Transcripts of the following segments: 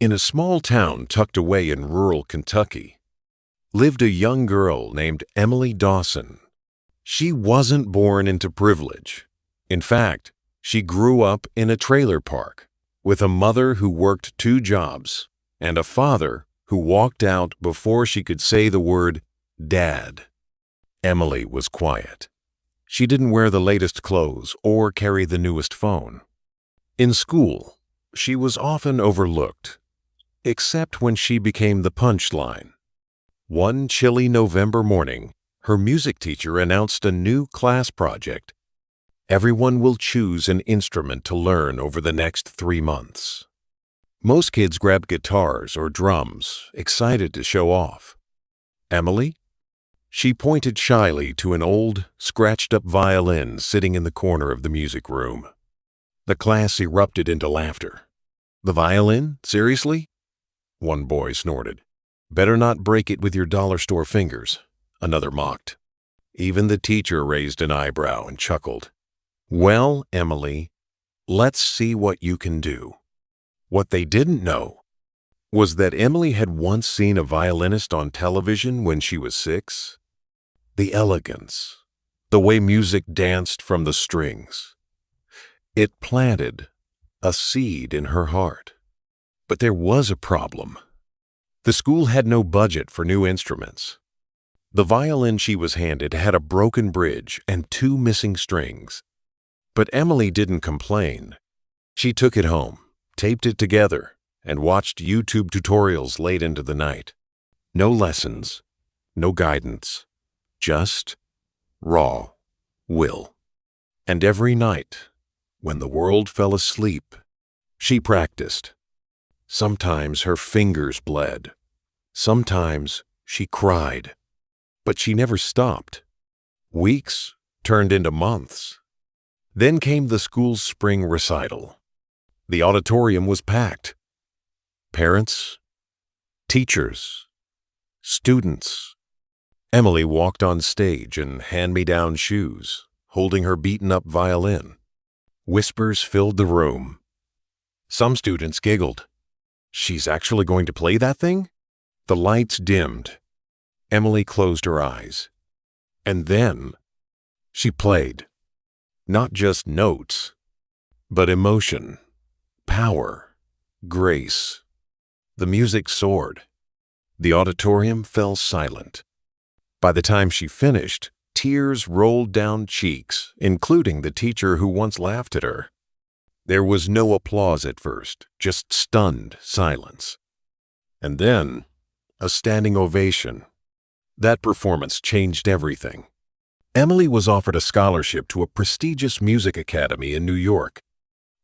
In a small town tucked away in rural Kentucky, lived a young girl named Emily Dawson. She wasn't born into privilege. In fact, she grew up in a trailer park with a mother who worked 2 jobs and a father who walked out before she could say the word Dad. Emily was quiet. She didn't wear the latest clothes or carry the newest phone. In school, she was often overlooked, except when she became the punchline. One chilly November morning, her music teacher announced a new class project. Everyone will choose an instrument to learn over the next 3 months. Most kids grabbed guitars or drums, excited to show off. Emily? She pointed shyly to an old, scratched-up violin sitting in the corner of the music room. The class erupted into laughter. "The violin? Seriously?" One boy snorted. "Better not break it with your dollar store fingers," another mocked. Even the teacher raised an eyebrow and chuckled. "Well, Emily, let's see what you can do." What they didn't know was that Emily had once seen a violinist on television when she was 6. The elegance, the way music danced from the strings. It planted a seed in her heart. But there was a problem. The school had no budget for new instruments. The violin she was handed had a broken bridge and 2 missing strings. But Emily didn't complain. She took it home, taped it together, and watched YouTube tutorials late into the night. No lessons, no guidance, just raw will. And every night, when the world fell asleep, she practiced. Sometimes her fingers bled. Sometimes she cried. But she never stopped. Weeks turned into months. Then came the school's spring recital. The auditorium was packed. Parents, teachers, students. Emily walked on stage in hand-me-down shoes, holding her beaten-up violin. Whispers filled the room. Some students giggled. "She's actually going to play that thing?" The lights dimmed. Emily closed her eyes. And then she played. Not just notes, but emotion, power, grace. The music soared. The auditorium fell silent. By the time she finished, tears rolled down cheeks, including the teacher who once laughed at her. There was no applause at first, just stunned silence. And then, a standing ovation. That performance changed everything. Emily was offered a scholarship to a prestigious music academy in New York.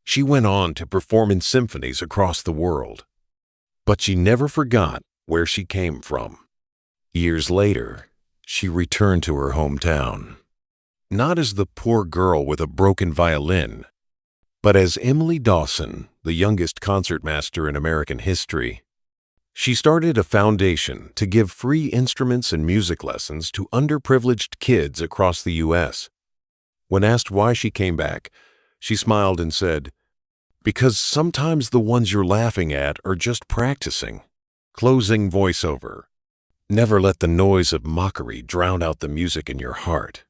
She went on to perform in symphonies across the world. But she never forgot where she came from. Years later, she returned to her hometown. Not as the poor girl with a broken violin, but as Emily Dawson, the youngest concertmaster in American history. She started a foundation to give free instruments and music lessons to underprivileged kids across the U.S. When asked why she came back, she smiled and said, "Because sometimes the ones you're laughing at are just practicing." Closing voiceover. Never let the noise of mockery drown out the music in your heart.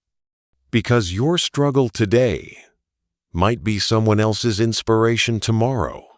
Because your struggle today might be someone else's inspiration tomorrow.